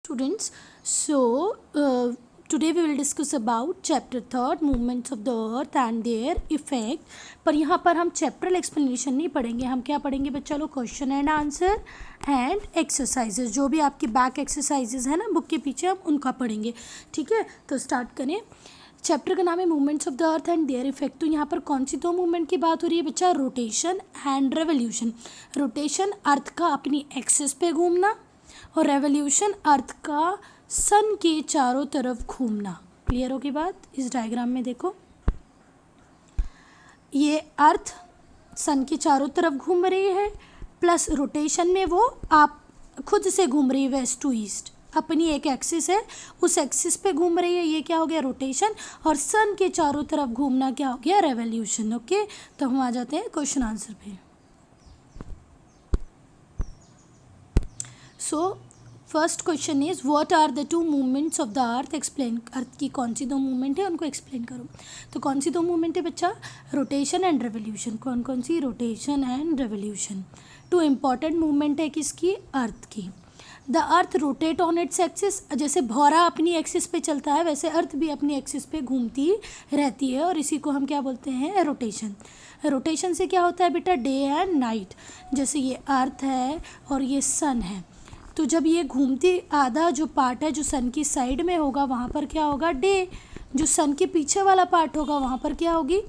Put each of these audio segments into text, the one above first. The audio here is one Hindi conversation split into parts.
students. Today we will discuss about chapter 3 movements of the earth and their effect. पर यहाँ पर हम चैप्टरल एक्सप्लेनेशन नहीं पढ़ेंगे, हम क्या पढ़ेंगे बच्चा लोग, question and answer and exercises. जो भी आपकी बैक एक्सरसाइजेज है ना बुक के पीछे, हम उनका पढ़ेंगे. ठीक है, तो स्टार्ट करें. चैप्टर का नाम है movements of the earth and their effect. तो यहाँ पर कौन सी दो मूवमेंट की बात हो रही है बच्चा? Rotation and revolution. रोटेशन अर्थ का अपनी एक्सिस पे घूमना और रेवोल्यूशन अर्थ का सन के चारों तरफ घूमना. क्लियर होगी बात? इस डायग्राम में देखो, ये अर्थ सन के चारों तरफ घूम रही है, प्लस रोटेशन में वो आप खुद से घूम रही है वेस्ट टू ईस्ट. अपनी एक एक्सिस है, उस एक्सिस पे घूम रही है, ये क्या हो गया? रोटेशन. और सन के चारों तरफ घूमना क्या हो गया? रेवोल्यूशन. ओके, तो हम आ जाते हैं क्वेश्चन आंसर पे. So first question is what are the two movements of the earth. Explain. Earth की कौन सी दो मूवमेंट है उनको एक्सप्लेन करो. तो कौन सी दो मूवमेंट है बच्चा? Rotation and revolution. कौन कौन सी? Rotation and revolution. Two important movement है किसकी? अर्थ की. The earth rotate on its axis. जैसे भौरा अपनी एक्सिस पे चलता है, वैसे अर्थ भी अपनी एक्सिस पे घूमती रहती है, और इसी को हम क्या बोलते हैं? रोटेशन. रोटेशन से क्या होता है बेटा? Day and night. जैसे ये अर्थ है और ये सन है, तो जब ये घूमती, आधा जो पार्ट है जो सन की साइड में होगा वहाँ पर क्या होगा? डे. जो सन के पीछे वाला पार्ट होगा वहाँ पर क्या होगी?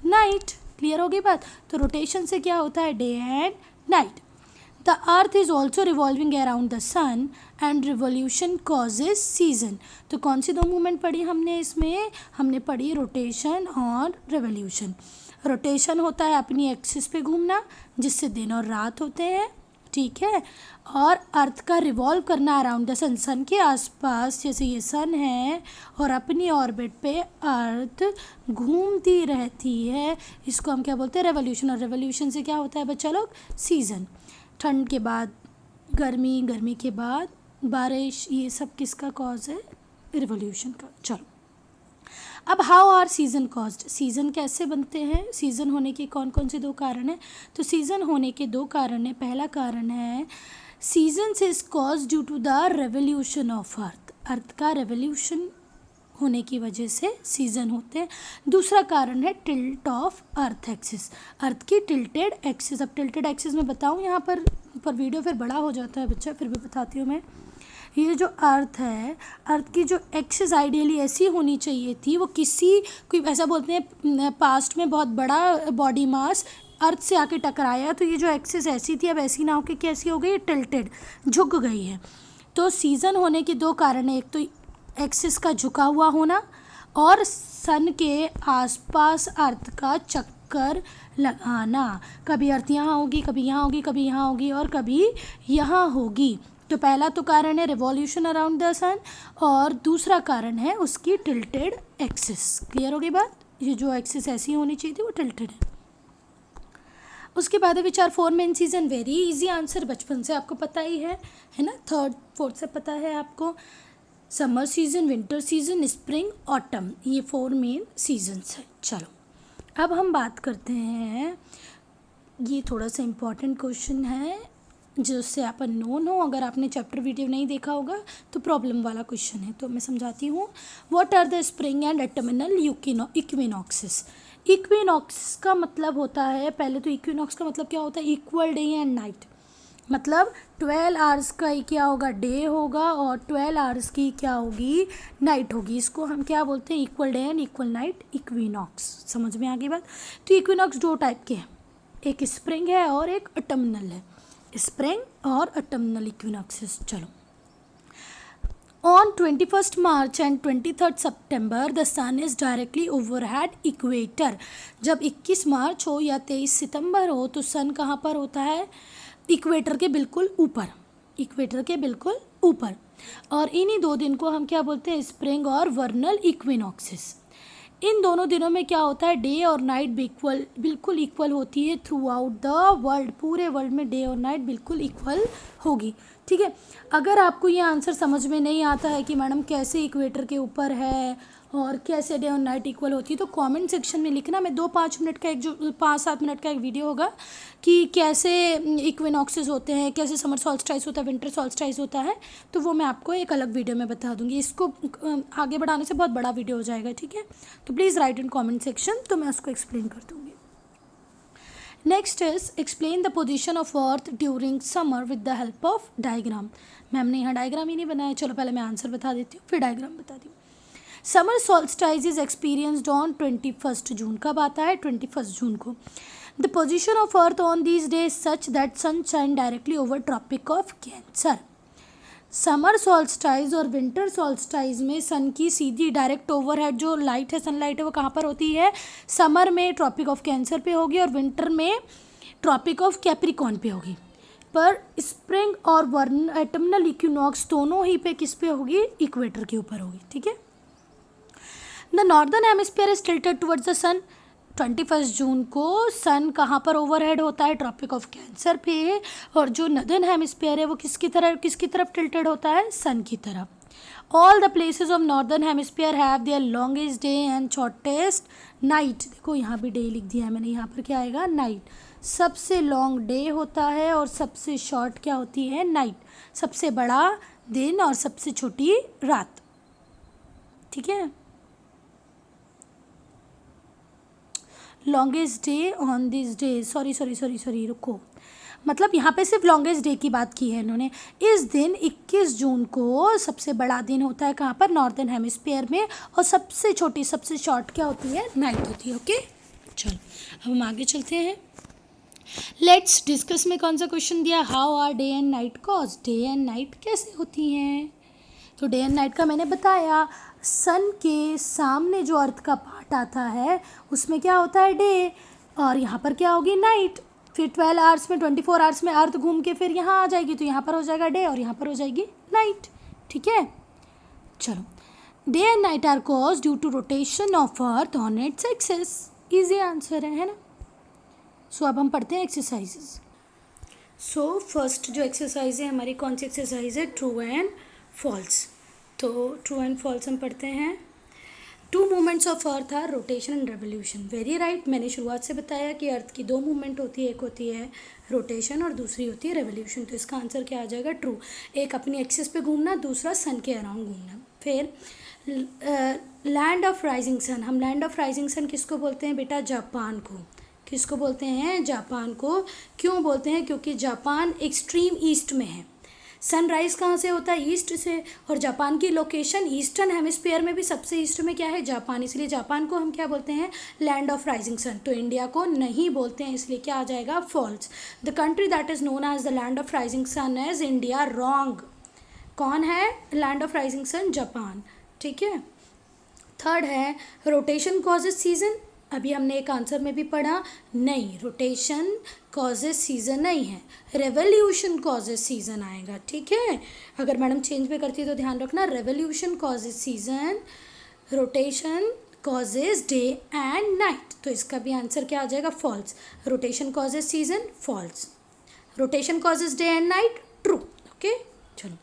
नाइट. क्लियर होगी बात? तो रोटेशन से क्या होता है? Day and night. The earth is also revolving around the sun and revolution causes season. तो कौन सी दो मूवमेंट पढ़ी हमने इसमें? हमने पढ़ी रोटेशन और रिवोल्यूशन. रोटेशन होता है अपनी एक्सिस पे घूमना, जिससे दिन और रात होते हैं. ठीक है. और अर्थ का रिवॉल्व करना अराउंड द सन, सन के आसपास. जैसे ये सन है और अपनी ऑर्बिट पे अर्थ घूमती रहती है, इसको हम क्या बोलते हैं? रेवोल्यूशन. और रेवोल्यूशन से क्या होता है बच्चा लोग? सीज़न. ठंड के बाद गर्मी, गर्मी के बाद बारिश, ये सब किसका कॉज है? रिवोल्यूशन का. चलो, अब how are season caused. Season कैसे बनते हैं? सीज़न होने के कौन कौन से दो कारण हैं? तो सीज़न होने के दो कारण हैं. पहला कारण है seasons is cause due to the revolution of earth. Earth का रेवोल्यूशन होने की वजह से सीज़न होते हैं. दूसरा कारण है tilt of earth axis. Earth की टिल्टेड एक्सिस. अब टिल्टेड एक्सिस में बताऊँ यहाँ पर वीडियो फिर बड़ा हो जाता है बच्चा, फिर भी बताती हूँ मैं. ये जो अर्थ है, अर्थ की जो एक्सिस आइडियली ऐसी होनी चाहिए थी, वो कोई ऐसा बोलते हैं पास्ट में बहुत बड़ा बॉडी मास अर्थ से आके टकराया, तो ये जो एक्सिस ऐसी थी अब ऐसी ना होकर कैसी हो गई? टिल्टेड, झुक गई है. तो सीज़न होने के दो कारण हैं. एक तो एक्सिस का झुका हुआ होना, और सन के आसपास अर्थ का चक्कर लगाना. कभी अर्थ यहाँ होगी, कभी यहाँ होगी, कभी यहाँ होगी और कभी यहाँ होगी. तो पहला तो कारण है रिवॉल्यूशन अराउंड द सन, और दूसरा कारण है उसकी टिल्टेड एक्सिस. क्लियर होगी बात? ये जो एक्सिस ऐसी होनी चाहिए थी वो टिल्टेड है. उसके बाद है विचार four main season. Very easy answer, बचपन से आपको पता ही है ना? थर्ड फोर्थ से पता है आपको. Summer season, winter season, spring, autumn, ये फोर मेन सीजन्स है. चलो, अब हम बात करते हैं. ये थोड़ा सा इम्पॉर्टेंट क्वेश्चन है जिससे आप अननोन हो. अगर आपने चैप्टर वीडियो नहीं देखा होगा तो प्रॉब्लम वाला क्वेश्चन है, तो मैं समझाती हूँ. What are the spring and autumnal equinoxes. Equinox का मतलब होता है, पहले तो इक्विनॉक्स का मतलब क्या होता है? Equal day and night. मतलब 12 आवर्स का ही क्या होगा? डे होगा, और 12 आवर्स की क्या होगी? नाइट होगी. इसको हम क्या बोलते हैं? Equal day and equal night, equinox. समझ में आ गई बात? तो इक्विनॉक्स दो टाइप के हैं, एक स्प्रिंग है और एक ऑटमनल है. स्प्रिंग और ऑटमनल इक्विनॉक्सेस. चलो, On 21st March and 23rd September, the sun is directly overhead equator. जब 21 मार्च हो या 23 सितंबर हो तो सन कहाँ पर होता है? इक्वेटर के बिल्कुल ऊपर. इक्वेटर के बिल्कुल ऊपर. और इन्हीं दो दिन को हम क्या बोलते हैं? स्प्रिंग और वर्नल इक्विनॉक्सेस. इन दोनों दिनों में क्या होता है? डे और नाइट बिल्कुल इक्वल होती है थ्रू आउट द वर्ल्ड. पूरे वर्ल्ड में डे और नाइट बिल्कुल इक्वल होगी. ठीक है. अगर आपको ये आंसर समझ में नहीं आता है कि मैडम कैसे इक्वेटर के ऊपर है और कैसे डे और नाइट इक्वल होती है, तो कमेंट सेक्शन में लिखना। मैं 2-5 मिनट का एक जो 5-7 मिनट का एक वीडियो होगा कि कैसे इक्विनॉक्सेस होते हैं, कैसे समर सॉल्स्टाइस होता है, विंटर सॉल्स्टाइस होता है, तो वो मैं आपको एक अलग वीडियो में बता दूंगी। इसको आगे बढ़ाने से बहुत बड़ा वीडियो हो जाएगा, ठीक है। तो please write in comment section, तो मैं उसको एक्सप्लेन कर दूँगी। Next is explain the position of earth during summer with the help of diagram. Ma'am ने यहाँ डायग्राम ही नहीं बनाया, चलो पहले मैं आंसर बता देती हूँ फिर डायग्राम बता दी। Summer solstice is experienced on 21 June. कब आता है? 21 जून को। The position of earth on these days such that sun shine directly over tropic of cancer. Summer solstice और विंटर सॉल्स्टाइज में सन की सीधी डायरेक्ट ओवरहेड जो लाइट है, सनलाइट है, वो कहाँ पर होती है? समर में ट्रॉपिक ऑफ कैंसर पे होगी और विंटर में ट्रॉपिक ऑफ कैप्रिकॉर्न पे होगी। पर स्प्रिंग और ऑटमनल इक्विनॉक्स दोनों ही पे किस पे होगी? इक्वेटर के ऊपर होगी, ठीक है। The northern hemisphere is tilted towards the sun. 21 जून को सन कहाँ पर ओवरहेड होता है? ट्रॉपिक ऑफ कैंसर पे। और जो नदर्न हेमिस्फीयर है वो किसकी तरफ टिल्टेड होता है? सन की तरफ। All the places of northern hemisphere have their longest day and shortest night. देखो यहाँ भी डे लिख दिया है मैंने, यहाँ पर क्या आएगा? नाइट। सबसे लॉन्ग डे होता है और सबसे शॉर्ट क्या होती है? नाइट। सबसे बड़ा दिन और सबसे छोटी रात, ठीक है। Longest day on this day, sorry रुको, मतलब यहाँ पे सिर्फ लॉन्गेस्ट डे की बात की है इन्होंने। इस दिन 21 जून को सबसे बड़ा दिन होता है कहाँ पर? नॉर्दर्न हेमिस्फीयर में। और सबसे छोटी, सबसे शॉर्ट क्या होती है? नाइट होती है, ओके। चलो अब हम आगे चलते हैं। लेट्स डिस्कस में कौन सा क्वेश्चन दिया? How are day and night cause. Day and night कैसे होती हैं? तो डे एंड नाइट का मैंने बताया, सन के सामने जो अर्थ का पार्ट आता है उसमें क्या होता है? डे, और यहाँ पर क्या होगी? नाइट। फिर 12 आवर्स में, 24 आवर्स में अर्थ घूम के फिर यहाँ आ जाएगी, तो यहाँ पर हो जाएगा डे और यहाँ पर हो जाएगी नाइट, ठीक है। चलो, day and night are cause due to rotation of earth on its axis. Easy answer है ना। सो अब हम पढ़ते हैं एक्सरसाइजेस। सो फर्स्ट जो एक्सरसाइज है हमारी, कौन सी एक्सरसाइज है? True and false. तो ट्रू एंड फॉल्स हम पढ़ते हैं। 2 movements of earth are rotation and revolution. Very right. मैंने शुरुआत से बताया कि अर्थ की 2 मूवमेंट होती है, एक होती है रोटेशन और दूसरी होती है रेवोल्यूशन। तो इसका आंसर क्या आ जाएगा? ट्रू। एक अपनी एक्सिस पे घूमना, दूसरा सन के अराउंड घूमना। फिर लैंड ऑफ राइजिंग सन। हम लैंड ऑफ राइजिंग सन किसको बोलते हैं बेटा? जापान को। किसको बोलते हैं? जापान को। क्यों बोलते हैं? क्योंकि जापान एक्सट्रीम ईस्ट में है। सनराइज़ कहाँ से होता है? ईस्ट से। और जापान की लोकेशन ईस्टर्न हेमिस्फीयर में भी सबसे ईस्ट में क्या है? जापान। इसलिए जापान को हम क्या बोलते हैं? Land of rising sun. तो इंडिया को नहीं बोलते हैं, इसलिए क्या आ जाएगा? False. The country that is known as the land of rising sun is India. Wrong. कौन है land of rising sun? Japan, ठीक है। थर्ड है रोटेशन कॉजेज सीजन। अभी हमने एक आंसर में भी पढ़ा, नहीं, रोटेशन कॉजेज सीजन नहीं है, रेवोल्यूशन कॉजेज सीजन आएगा, ठीक है। अगर मैडम चेंज भी करती है तो ध्यान रखना, revolution causes season, rotation causes day and night. तो इसका भी आंसर क्या आ जाएगा? False. Rotation causes season, false. Rotation causes day and night, true, okay. चलो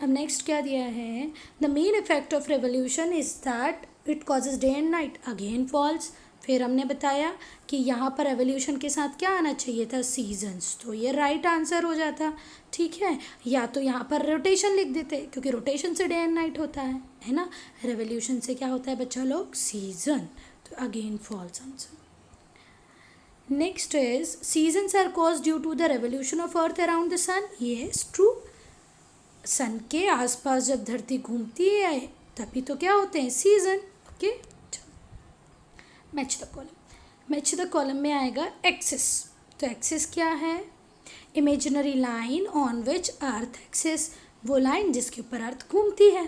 अब नेक्स्ट क्या दिया है? The main effect of revolution is that it causes day and night, again false. फिर हमने बताया कि यहाँ पर एवोल्यूशन के साथ क्या आना चाहिए था? सीजन्स। तो ये राइट आंसर हो जाता, ठीक है। या तो यहाँ पर रोटेशन लिख देते, क्योंकि रोटेशन से डे एंड नाइट होता है ना। रेवोल्यूशन से क्या होता है बच्चा लोग? सीजन। तो again false answer. Next is seasons are cause due to the revolution of earth around the sun. Yes, true. Sun के आसपास जब धरती घूमती है तभी तो क्या होते हैं? Season, okay. Match the column. Match the column में आएगा एक्सिस। तो एक्सिस क्या है? Imaginary line on which earth axis, वो लाइन जिसके ऊपर अर्थ घूमती है।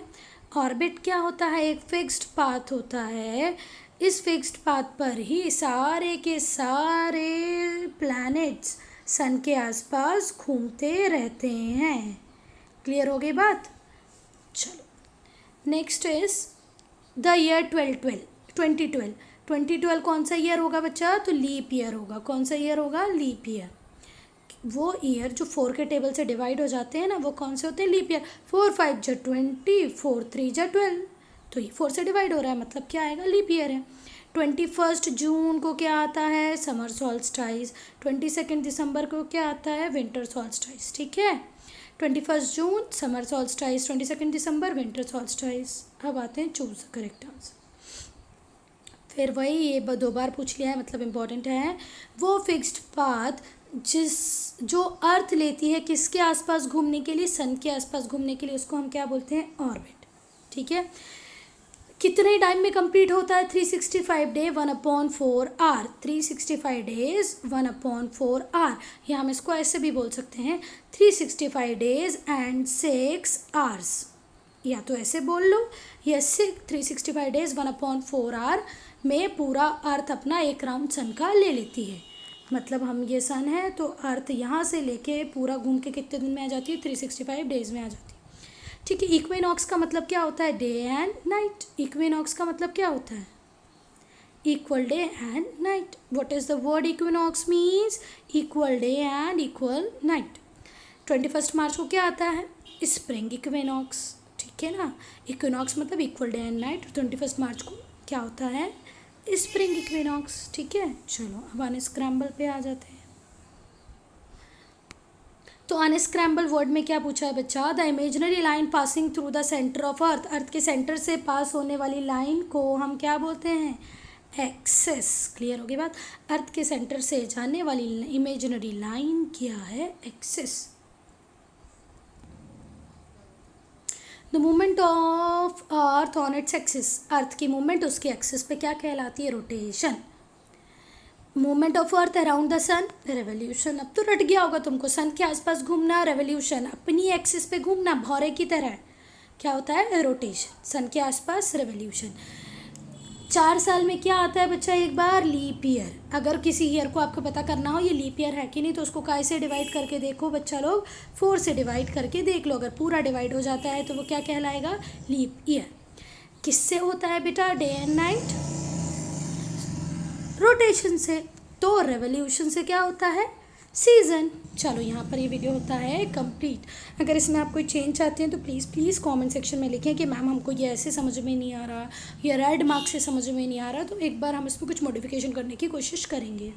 ऑर्बिट क्या होता है? एक फिक्स्ड पाथ होता है। इस फिक्स्ड पाथ पर ही सारे के सारे प्लैनेट्स सन के आसपास घूमते रहते हैं। क्लियर हो गई बात? चलो नेक्स्ट इज द ईयर 2012। 2012 कौन सा ईयर होगा बच्चा? तो लीप ईयर होगा। कौन सा ईयर होगा? Leap year. वो ईयर जो 4 के टेबल से डिवाइड हो जाते हैं ना, वो कौन से होते हैं? Leap year. 4 5 जा 20, 4 3 जा 12। तो ये 4 से डिवाइड हो रहा है, मतलब क्या आएगा, लीप ईयर है। 21 जून को क्या आता है, समर सॉल्स्टाइस। 22 दिसंबर को क्या आता है, विंटर सॉल्स्टाइस। ठीक है, 21 जून समर सॉल्स्टाइस, 22 दिसंबर विंटर सॉल्स्टाइस। अब आते हैं चूज करेक्ट आंसर। फिर वही ये 2 बार पूछ लिया है, मतलब इम्पॉर्टेंट है। वो फिक्स्ड पाथ जो अर्थ लेती है किसके आसपास घूमने के लिए, सन के आसपास घूमने के लिए, उसको हम क्या बोलते हैं, ऑर्बिट। ठीक है, कितने टाइम में कंप्लीट होता है, 365 डे 1/4 आर। 365 डेज 1/4 आर, या हम इसको ऐसे भी बोल सकते हैं 365 डेज एंड 6 आवर्स, या तो ऐसे बोल लो, या 365 डेज 1/4 आर में पूरा अर्थ अपना एक राउंड सन का ले लेती है। मतलब हम ये सन है तो अर्थ यहाँ से लेके पूरा घूम के कितने दिन में आ जाती है, 365 डेज में आ जाती है। ठीक है, इक्विनॉक्स का मतलब क्या होता है, डे एंड नाइट। इक्विनॉक्स का मतलब क्या होता है, equal day and night. What is the word equinox means, equal day and equal night. 21 मार्च को क्या आता है, स्प्रिंग इक्विनॉक्स। ठीक है ना, इक्विनॉक्स मतलब इक्वल डे एंड नाइट। 21 मार्च को क्या होता है, स्प्रिंग इक्विनॉक्स। ठीक है, चलो अब अनस्क्रैम्बल पे आ जाते हैं। तो अनस्क्रैम्बल वर्ड में क्या पूछा है बच्चा, the imaginary line passing through the centre of earth. Earth के सेंटर से पास होने वाली लाइन को हम क्या बोलते हैं, एक्सिस। क्लियर होगी बात, अर्थ के सेंटर से जाने वाली इमेजिनरी लाइन क्या है, axis. The movement of earth on its axis, earth की मूवमेंट उसके एक्सिस पे क्या कहलाती है, rotation. Movement of earth around the sun, revolution. अब तो रट गया होगा तुमको, सन के आसपास घूमना, रेवोल्यूशन, अपनी एक्सिस पे घूमना, भौरे की तरह, क्या होता है, रोटेशन। सन के आसपास रेवोल्यूशन। 4 साल में क्या आता है बच्चा, एक बार लीप ईयर। अगर किसी ईयर को आपको पता करना हो ये लीप ईयर है कि नहीं, तो उसको काय से डिवाइड करके देखो बच्चा लोग, 4 से डिवाइड करके देख लो। अगर पूरा डिवाइड हो जाता है तो वो क्या कहलाएगा, लीप ईयर। किससे होता है बेटा, डे एंड नाइट, रोटेशन से। तो रेवोल्यूशन से क्या होता है, सीजन। चलो यहाँ पर ये वीडियो होता है कंप्लीट। अगर इसमें आप कोई चेंज चाहते हैं तो प्लीज़ कमेंट सेक्शन में लिखें कि मैम हमको ये ऐसे समझ में नहीं आ रहा, या रेड मार्क से समझ में नहीं आ रहा, तो एक बार हम इसमें कुछ मॉडिफिकेशन करने की कोशिश करेंगे।